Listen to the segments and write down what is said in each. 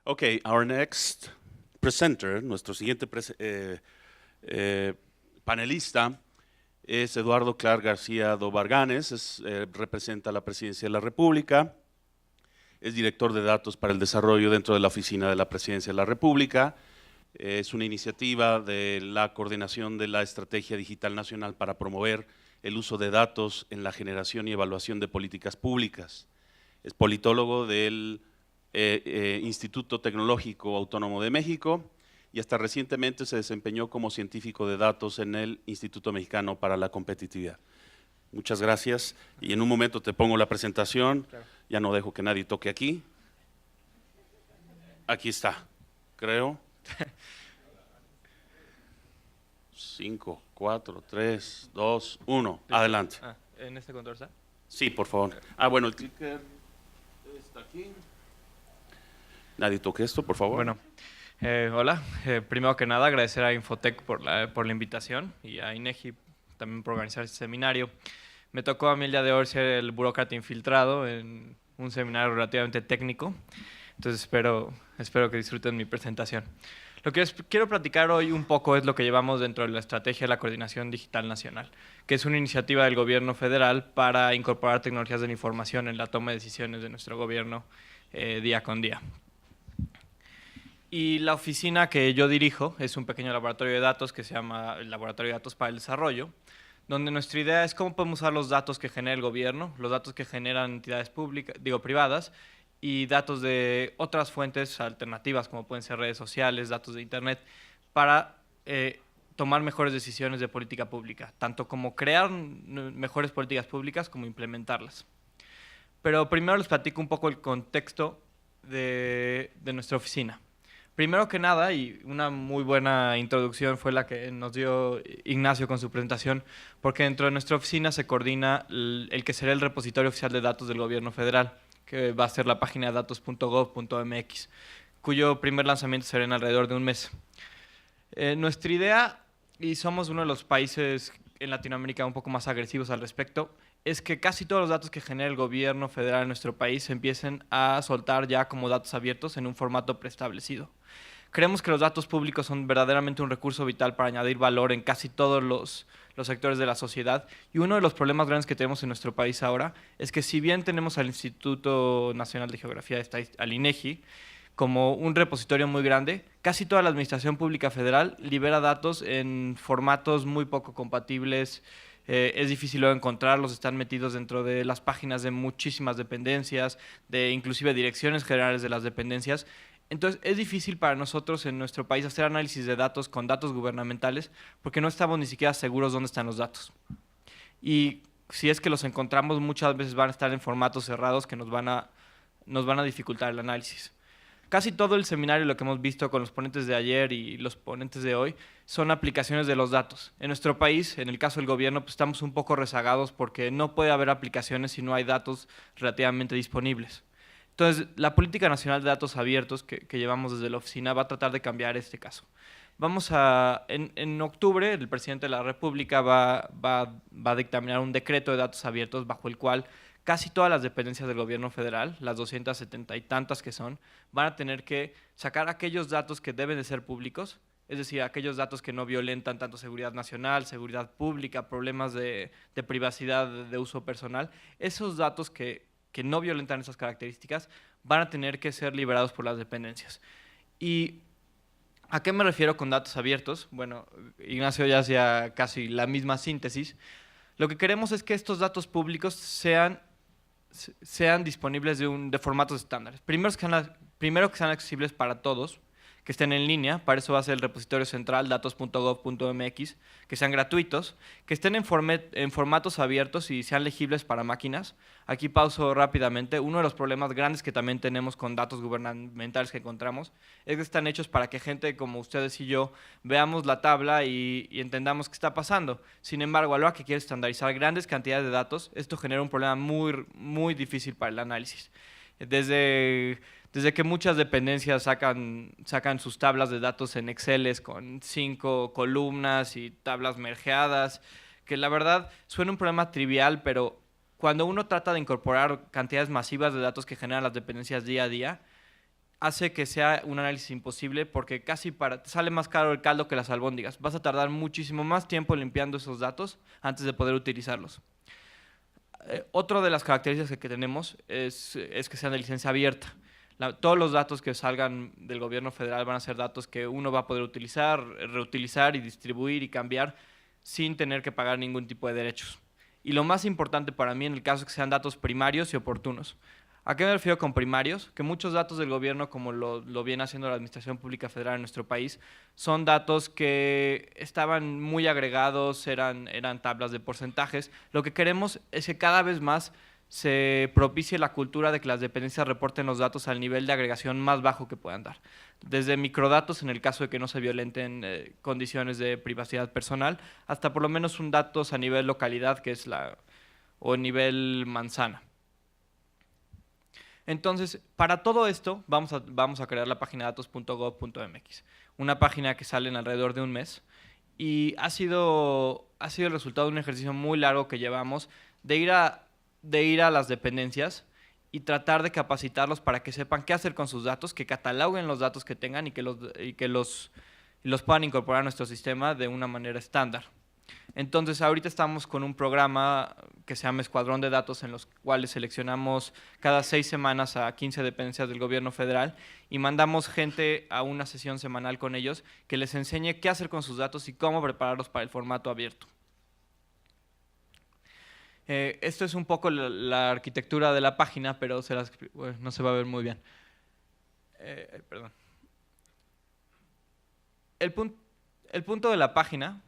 Okay, our next presenter, nuestro siguiente panelista es Eduardo Clark García Dobarganes, representa la Presidencia de la República, es director de datos para el desarrollo dentro de la Oficina de la Presidencia de la República. Es una iniciativa de la coordinación de la Estrategia Digital Nacional para promover el uso de datos en la generación y evaluación de políticas públicas. Es politólogo del Instituto Tecnológico Autónomo de México y hasta recientemente se desempeñó como científico de datos en el Instituto Mexicano para la Competitividad. Muchas gracias y en un momento te pongo la presentación, claro. Ya no dejo que nadie toque aquí. Aquí está, creo. 5, 4, 3, 2, 1, adelante. ¿En este control está? Sí, por favor. Bueno, el clicker está aquí. Nadie toque esto, por favor. Bueno, hola. Primero que nada, agradecer a Infotec por la invitación y a INEGI también por organizar este seminario. Me tocó a mí el día de hoy ser el burócrata infiltrado en un seminario relativamente técnico, entonces espero que disfruten mi presentación. Lo que quiero platicar hoy un poco es lo que llevamos dentro de la Estrategia de la Coordinación Digital Nacional, que es una iniciativa del gobierno federal para incorporar tecnologías de la información en la toma de decisiones de nuestro gobierno día con día. Y la oficina que yo dirijo es un pequeño laboratorio de datos que se llama el Laboratorio de Datos para el Desarrollo, donde nuestra idea es cómo podemos usar los datos que genera el gobierno, los datos que generan entidades privadas, y datos de otras fuentes alternativas, como pueden ser redes sociales, datos de internet, para tomar mejores decisiones de política pública, tanto como crear mejores políticas públicas como implementarlas. Pero primero les platico un poco el contexto de nuestra oficina. Primero que nada, y una muy buena introducción fue la que nos dio Ignacio con su presentación, porque dentro de nuestra oficina se coordina el que será el repositorio oficial de datos del gobierno federal, que va a ser la página datos.gov.mx, cuyo primer lanzamiento será en alrededor de un mes. Nuestra idea, y somos uno de los países en Latinoamérica un poco más agresivos al respecto, es que casi todos los datos que genera el gobierno federal en nuestro país se empiecen a soltar ya como datos abiertos en un formato preestablecido. Creemos que los datos públicos son verdaderamente un recurso vital para añadir valor en casi todos los sectores de la sociedad, y uno de los problemas grandes que tenemos en nuestro país ahora es que si bien tenemos al Instituto Nacional de Geografía, al INEGI, como un repositorio muy grande, casi toda la administración pública federal libera datos en formatos muy poco compatibles. Es difícil luego encontrarlos, están metidos dentro de las páginas de muchísimas dependencias, de inclusive direcciones generales de las dependencias. Entonces es difícil para nosotros en nuestro país hacer análisis de datos con datos gubernamentales porque no estamos ni siquiera seguros dónde están los datos. Y si es que los encontramos, muchas veces van a estar en formatos cerrados que nos van a dificultar el análisis. Casi todo el seminario, lo que hemos visto con los ponentes de ayer y los ponentes de hoy, son aplicaciones de los datos. En nuestro país, en el caso del gobierno, pues estamos un poco rezagados porque no puede haber aplicaciones si no hay datos relativamente disponibles. Entonces, la Política Nacional de Datos Abiertos que llevamos desde la oficina va a tratar de cambiar este caso. En octubre, el presidente de la República va a dictaminar un decreto de datos abiertos bajo el cual casi todas las dependencias del gobierno federal, las 270 y tantas que son, van a tener que sacar aquellos datos que deben de ser públicos, es decir, aquellos datos que no violentan tanto seguridad nacional, seguridad pública, problemas de privacidad de uso personal. Esos datos que no violentan esas características van a tener que ser liberados por las dependencias. ¿Y a qué me refiero con datos abiertos? Bueno, Ignacio ya hacía casi la misma síntesis. Lo que queremos es que estos datos públicos sean disponibles de formatos estándares. Primero que sean accesibles para todos, que estén en línea, para eso va a ser el repositorio central datos.gov.mx, que sean gratuitos, que estén en formatos abiertos y sean legibles para máquinas. Aquí pauso rápidamente. Uno de los problemas grandes que también tenemos con datos gubernamentales que encontramos es que están hechos para que gente como ustedes y yo veamos la tabla y entendamos qué está pasando. Sin embargo, a la hora que quiere estandarizar grandes cantidades de datos, esto genera un problema muy, muy difícil para el análisis. Desde que muchas dependencias sacan sus tablas de datos en Excel con 5 columnas y tablas mergeadas, que la verdad suena un problema trivial, pero cuando uno trata de incorporar cantidades masivas de datos que generan las dependencias día a día, hace que sea un análisis imposible porque te sale más caro el caldo que las albóndigas. Vas a tardar muchísimo más tiempo limpiando esos datos antes de poder utilizarlos. Otra de las características que tenemos es que sean de licencia abierta. Todos los datos que salgan del gobierno federal van a ser datos que uno va a poder utilizar, reutilizar y distribuir y cambiar sin tener que pagar ningún tipo de derechos. Y lo más importante para mí en el caso es que sean datos primarios y oportunos. ¿A qué me refiero con primarios? Que muchos datos del gobierno, como lo viene haciendo la Administración Pública Federal en nuestro país, son datos que estaban muy agregados, eran tablas de porcentajes. Lo que queremos es que cada vez más se propicie la cultura de que las dependencias reporten los datos al nivel de agregación más bajo que puedan dar. Desde microdatos, en el caso de que no se violenten condiciones de privacidad personal, hasta por lo menos un datos a nivel localidad, que es o nivel manzana. Entonces, para todo esto, vamos a crear la página datos.gov.mx, una página que sale en alrededor de un mes, y ha sido el resultado de un ejercicio muy largo que llevamos de ir a las dependencias y tratar de capacitarlos para que sepan qué hacer con sus datos, que cataloguen los datos que tengan y que los puedan incorporar a nuestro sistema de una manera estándar. Entonces, ahorita estamos con un programa que se llama Escuadrón de Datos, en los cuales seleccionamos cada 6 semanas a 15 dependencias del gobierno federal y mandamos gente a una sesión semanal con ellos que les enseñe qué hacer con sus datos y cómo prepararlos para el formato abierto. Esto es un poco la arquitectura de la página, pero no se va a ver muy bien. Perdón. El punto de la página...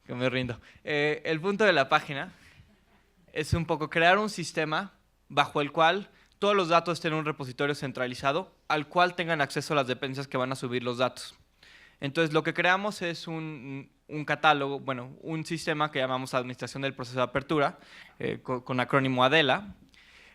que me rindo. El punto de la página es un poco crear un sistema bajo el cual todos los datos estén en un repositorio centralizado al cual tengan acceso las dependencias que van a subir los datos. Entonces, lo que creamos es un catálogo, bueno, un sistema que llamamos Administración del Proceso de Apertura, con acrónimo ADELA,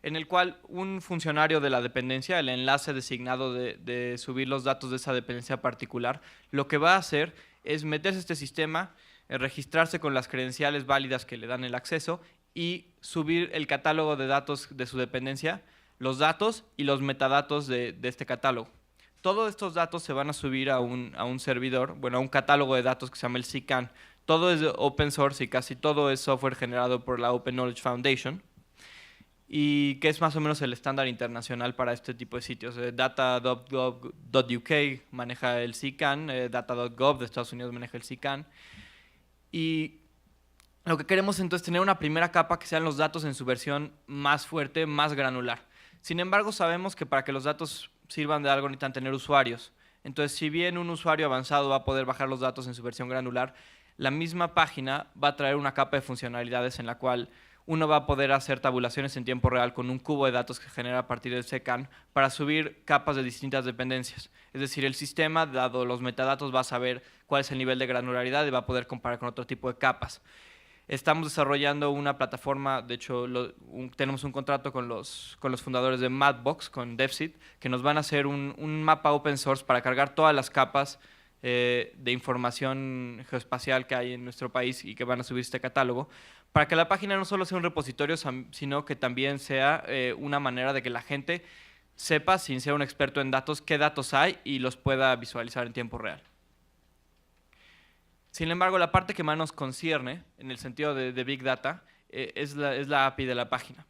en el cual un funcionario de la dependencia, el enlace designado de subir los datos de esa dependencia particular, lo que va a hacer es meterse a este sistema, registrarse con las credenciales válidas que le dan el acceso y subir el catálogo de datos de su dependencia, los datos y los metadatos de este catálogo. Todos estos datos se van a subir a un servidor, bueno, a un catálogo de datos que se llama el CKAN. Todo es open source y casi todo es software generado por la Open Knowledge Foundation, y que es más o menos el estándar internacional para este tipo de sitios. Data.gov.uk maneja el CKAN, Data.gov de Estados Unidos maneja el CKAN, y lo que queremos entonces es tener una primera capa que sean los datos en su versión más fuerte, más granular. Sin embargo, sabemos que para que los datos sirvan de algo necesitan tener usuarios. Entonces, si bien un usuario avanzado va a poder bajar los datos en su versión granular, la misma página va a traer una capa de funcionalidades en la cual uno va a poder hacer tabulaciones en tiempo real con un cubo de datos que genera a partir del CKAN para subir capas de distintas dependencias. Es decir, el sistema, dado los metadatos, va a saber cuál es el nivel de granularidad y va a poder comparar con otro tipo de capas. Estamos desarrollando una plataforma, de hecho tenemos un contrato con los fundadores de Mapbox, con DevSeed, que nos van a hacer un mapa open source para cargar todas las capas de información geoespacial que hay en nuestro país y que van a subir este catálogo, para que la página no solo sea un repositorio, sino que también sea una manera de que la gente sepa, sin ser un experto en datos, qué datos hay y los pueda visualizar en tiempo real. Sin embargo, la parte que más nos concierne, en el sentido de Big Data, es la API de la página.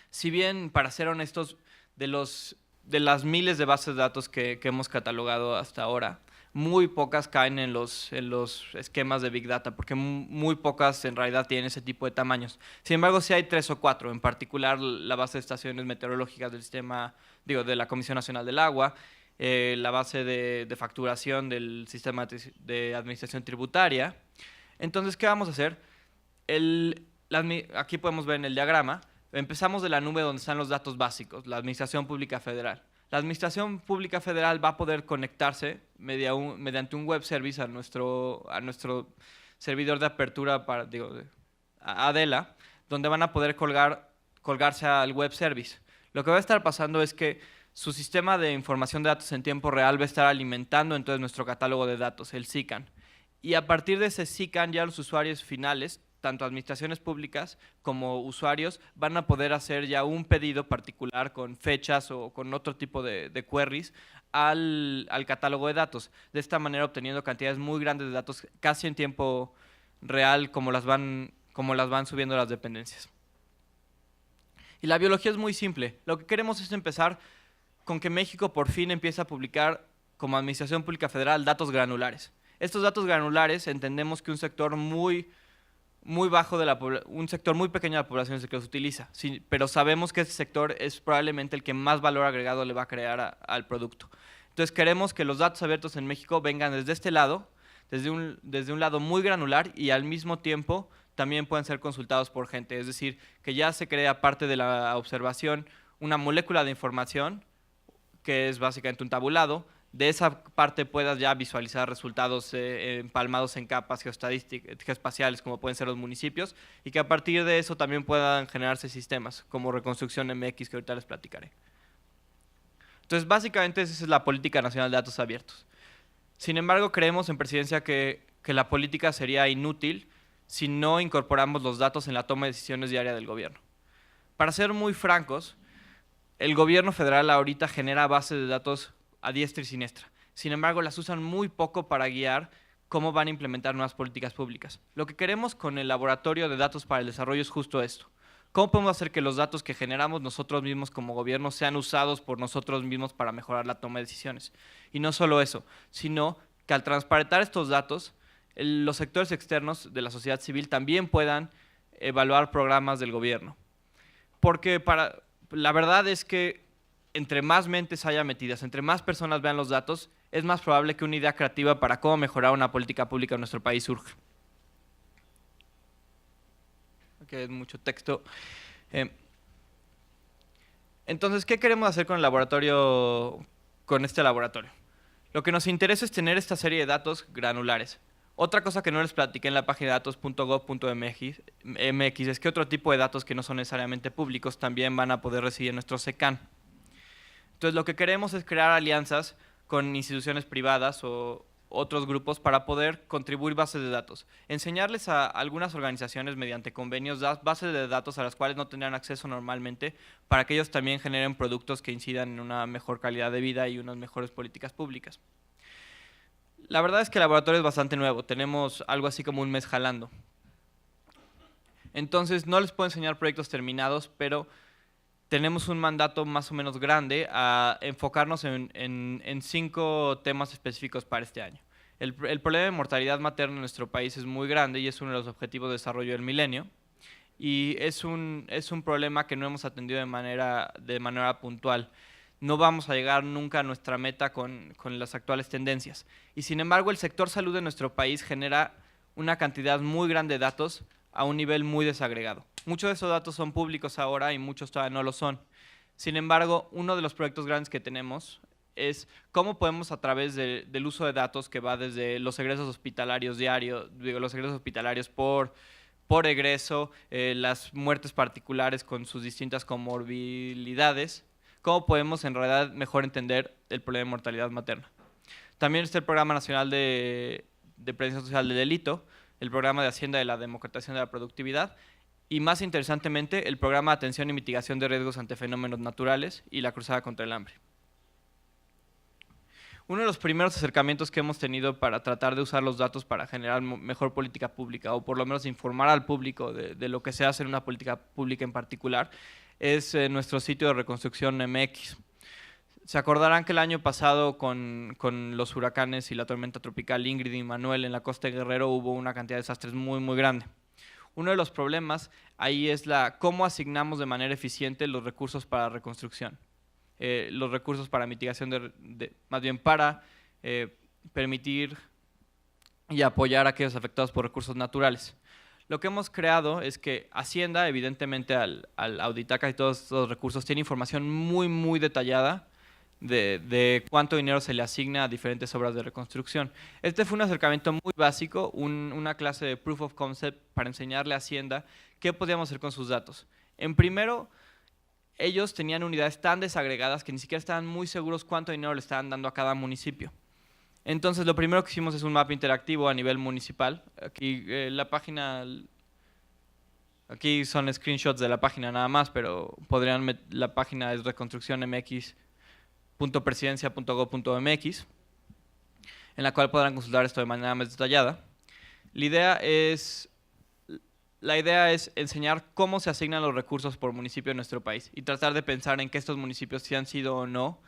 Si bien, para ser honestos, de las miles de bases de datos que hemos catalogado hasta ahora, muy pocas caen en los esquemas de Big Data, porque muy pocas en realidad tienen ese tipo de tamaños. Sin embargo, sí hay 3 o 4, en particular la base de estaciones meteorológicas del sistema, de la Comisión Nacional del Agua, la base de facturación del sistema de administración tributaria. Entonces, ¿qué vamos a hacer? Aquí podemos ver en el diagrama, empezamos de la nube donde están los datos básicos, la Administración Pública Federal. La Administración Pública Federal va a poder conectarse mediante un web service a nuestro servidor de apertura ADELA, donde van a poder colgarse al web service. Lo que va a estar pasando es que su sistema de información de datos en tiempo real va a estar alimentando entonces nuestro catálogo de datos, el CKAN. Y a partir de ese CKAN ya los usuarios finales tanto administraciones públicas como usuarios van a poder hacer ya un pedido particular con fechas o con otro tipo de queries al catálogo de datos. De esta manera obteniendo cantidades muy grandes de datos casi en tiempo real como las van subiendo las dependencias. Y la biología es muy simple. Lo que queremos es empezar con que México por fin empiece a publicar como Administración Pública Federal datos granulares. Estos datos granulares entendemos que un sector muy bajo un sector muy pequeño de la población es el que los utiliza, sí, pero sabemos que ese sector es probablemente el que más valor agregado le va a crear al producto. Entonces queremos que los datos abiertos en México vengan desde este lado, desde un lado muy granular y al mismo tiempo también pueden ser consultados por gente, es decir, que ya se crea parte de la observación una molécula de información que es básicamente un tabulado. De esa parte puedas ya visualizar resultados empalmados en capas geoespaciales como pueden ser los municipios y que a partir de eso también puedan generarse sistemas como reconstrucción MX que ahorita les platicaré. Entonces básicamente esa es la Política Nacional de Datos Abiertos. Sin embargo creemos en Presidencia que la política sería inútil si no incorporamos los datos en la toma de decisiones diaria del gobierno. Para ser muy francos, el gobierno federal ahorita genera bases de datos a diestra y siniestra. Sin embargo, las usan muy poco para guiar cómo van a implementar nuevas políticas públicas. Lo que queremos con el Laboratorio de Datos para el Desarrollo es justo esto. ¿Cómo podemos hacer que los datos que generamos nosotros mismos como gobierno sean usados por nosotros mismos para mejorar la toma de decisiones? Y no solo eso, sino que al transparentar estos datos, los sectores externos de la sociedad civil también puedan evaluar programas del gobierno. Porque la verdad es que entre más mentes haya metidas, entre más personas vean los datos, es más probable que una idea creativa para cómo mejorar una política pública en nuestro país surja. Aquí hay mucho texto. Entonces, ¿qué queremos hacer con este laboratorio? Lo que nos interesa es tener esta serie de datos granulares. Otra cosa que no les platiqué en la página de datos.gov.mx es que otro tipo de datos que no son necesariamente públicos también van a poder recibir nuestro SECAN. Entonces, lo que queremos es crear alianzas con instituciones privadas o otros grupos para poder contribuir bases de datos. Enseñarles a algunas organizaciones mediante convenios bases de datos a las cuales no tendrían acceso normalmente para que ellos también generen productos que incidan en una mejor calidad de vida y unas mejores políticas públicas. La verdad es que el laboratorio es bastante nuevo. Tenemos algo así como un mes jalando. Entonces, no les puedo enseñar proyectos terminados, pero tenemos un mandato más o menos grande a enfocarnos en 5 temas específicos para este año. El problema de mortalidad materna en nuestro país es muy grande y es uno de los objetivos de desarrollo del milenio. Y es un problema que no hemos atendido de manera puntual. No vamos a llegar nunca a nuestra meta con las actuales tendencias. Y sin embargo, el sector salud de nuestro país genera una cantidad muy grande de datos a un nivel muy desagregado. Muchos de esos datos son públicos ahora y muchos todavía no lo son. Sin embargo, uno de los proyectos grandes que tenemos es cómo podemos a través del uso de datos que va desde los egresos hospitalarios diarios, los egresos hospitalarios por egreso, las muertes particulares con sus distintas comorbilidades, cómo podemos en realidad mejor entender el problema de mortalidad materna. También está el Programa Nacional de Prevención Social del Delito, el Programa de Hacienda de la Democratización de la Productividad y, más interesantemente, el Programa de Atención y Mitigación de Riesgos ante Fenómenos Naturales y la Cruzada contra el Hambre. Uno de los primeros acercamientos que hemos tenido para tratar de usar los datos para generar mejor política pública o por lo menos informar al público de lo que se hace en una política pública en particular es nuestro sitio de reconstrucción MX. Se acordarán que el año pasado con los huracanes y la tormenta tropical Ingrid y Manuel en la costa de Guerrero hubo una cantidad de desastres muy, muy grande. Uno de los problemas ahí es cómo asignamos de manera eficiente los recursos para reconstrucción. Los recursos para mitigación, más bien para permitir y apoyar a aquellos afectados por recursos naturales. Lo que hemos creado es que Hacienda, evidentemente al auditar casi todos los recursos, tiene información muy, muy detallada de cuánto dinero se le asigna a diferentes obras de reconstrucción. Este fue un acercamiento muy básico, una clase de proof of concept para enseñarle a Hacienda qué podíamos hacer con sus datos. En primero, ellos tenían unidades tan desagregadas que ni siquiera estaban muy seguros cuánto dinero le estaban dando a cada municipio. Entonces, lo primero que hicimos es un mapa interactivo a nivel municipal. Aquí la página Aquí son screenshots de la página nada más, pero la página es reconstruccionmx.presidencia.gov.mx, en la cual podrán consultar esto de manera más detallada. La idea es enseñar cómo se asignan los recursos por municipio en nuestro país y tratar de pensar en que estos municipios sí han sido o no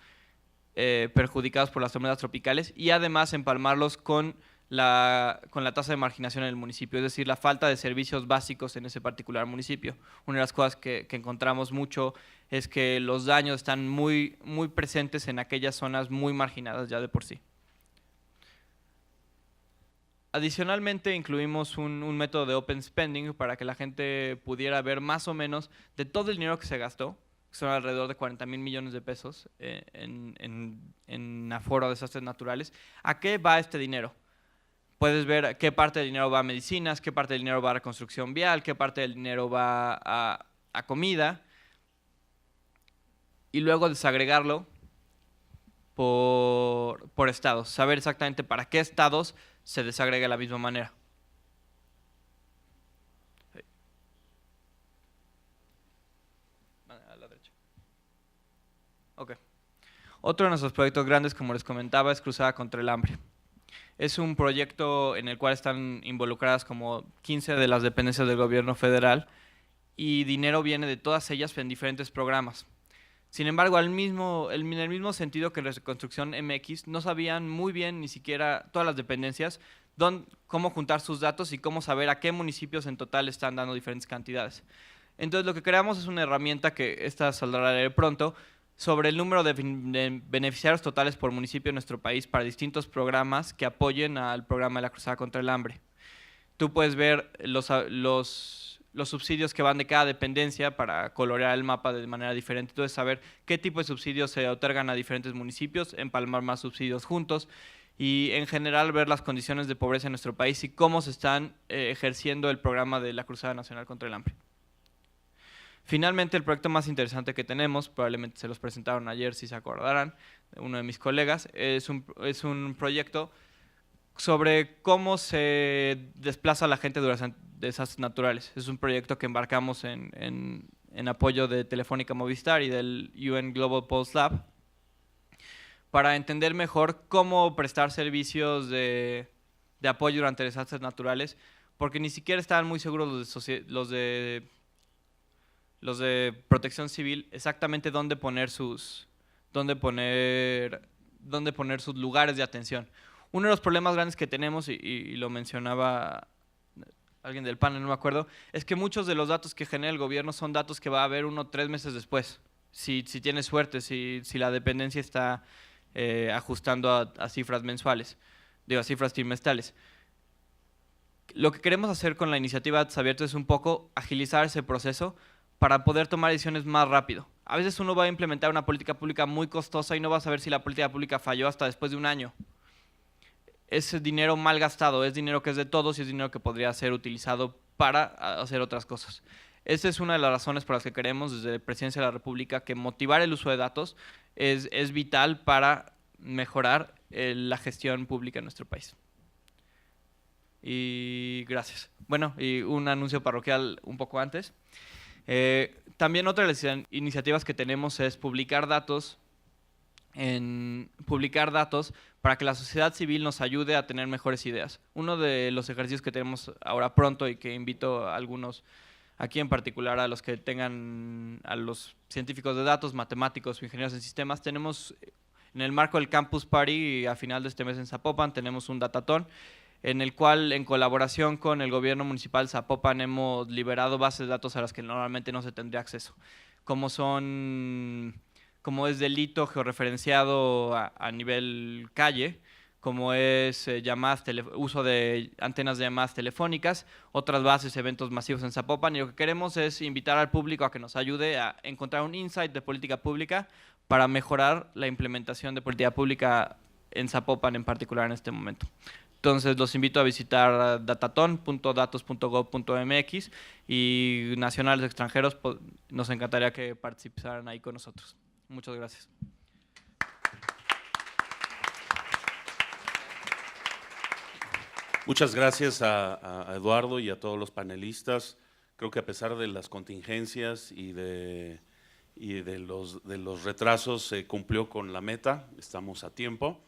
perjudicados por las tormentas tropicales, y además empalmarlos con la tasa de marginación en el municipio, es decir, la falta de servicios básicos en ese particular municipio. Una de las cosas que encontramos mucho es que los daños están muy, muy presentes en aquellas zonas muy marginadas ya de por sí. Adicionalmente, incluimos un método de open spending para que la gente pudiera ver más o menos de todo el dinero que se gastó, que son alrededor de 40,000 millones de pesos en aforo a desastres naturales. ¿A qué va este dinero? Puedes ver qué parte del dinero va a medicinas, qué parte del dinero va a reconstrucción vial, qué parte del dinero va a comida, y luego desagregarlo por estados, saber exactamente para qué estados se desagrega de la misma manera. A la derecha. Ok. Otro de nuestros proyectos grandes, como les comentaba, es Cruzada contra el Hambre. Es un proyecto en el cual están involucradas como 15 de las dependencias del gobierno federal, y dinero viene de todas ellas en diferentes programas. Sin embargo, en el mismo sentido que en Reconstrucción MX, no sabían muy bien ni siquiera todas las dependencias cómo juntar sus datos y cómo saber a qué municipios en total están dando diferentes cantidades. Entonces, lo que creamos es una herramienta que saldrá a leer pronto, sobre el número de beneficiarios totales por municipio en nuestro país para distintos programas que apoyen al programa de la Cruzada contra el Hambre. Tú puedes ver los subsidios que van de cada dependencia para colorear el mapa de manera diferente. Entonces, saber qué tipo de subsidios se otorgan a diferentes municipios, empalmar más subsidios juntos, y en general ver las condiciones de pobreza en nuestro país y cómo se están ejerciendo el programa de la Cruzada Nacional contra el Hambre. Finalmente, el proyecto más interesante que tenemos, probablemente se los presentaron ayer si se acordarán, uno de mis colegas, es un proyecto sobre cómo se desplaza la gente durante desastres naturales. Es un proyecto que embarcamos en apoyo de Telefónica Movistar y del UN Global Pulse Lab, para entender mejor cómo prestar servicios de apoyo durante desastres naturales, porque ni siquiera estaban muy seguros los de protección civil exactamente dónde poner sus lugares de atención. Uno de los problemas grandes que tenemos, y lo mencionaba alguien del panel, no me acuerdo, es que muchos de los datos que genera el gobierno son datos que va a haber 1 o 3 meses después, si tiene suerte, si la dependencia está ajustando a cifras mensuales, a cifras trimestrales. Lo que queremos hacer con la iniciativa Datos Abiertos es un poco agilizar ese proceso para poder tomar decisiones más rápido. A veces uno va a implementar una política pública muy costosa y no va a saber si la política pública falló hasta después de 1 año. Es dinero mal gastado, es dinero que es de todos y es dinero que podría ser utilizado para hacer otras cosas. Esa es una de las razones por las que queremos desde la Presidencia de la República que motivar el uso de datos es vital para mejorar la gestión pública en nuestro país. Y gracias. Bueno, y un anuncio parroquial un poco antes. También otra de las iniciativas que tenemos es publicar datos para que la sociedad civil nos ayude a tener mejores ideas. Uno de los ejercicios que tenemos ahora pronto y que invito a algunos aquí, en particular a los que tengan, a los científicos de datos, matemáticos o ingenieros en sistemas, tenemos en el marco del Campus Party a final de este mes en Zapopan, tenemos un datatón en el cual, en colaboración con el gobierno municipal de Zapopan, hemos liberado bases de datos a las que normalmente no se tendría acceso, como es delito georreferenciado a nivel calle, como es uso de antenas de llamadas telefónicas, otras bases, eventos masivos en Zapopan, y lo que queremos es invitar al público a que nos ayude a encontrar un insight de política pública para mejorar la implementación de política pública en Zapopan en particular en este momento. Entonces, los invito a visitar dataton.datos.gov.mx, y nacionales extranjeros, nos encantaría que participaran ahí con nosotros. Muchas gracias. Muchas gracias a Eduardo y a todos los panelistas. Creo Creo que a pesar de las contingencias y de los retrasos se cumplió con la meta, estamos a tiempo.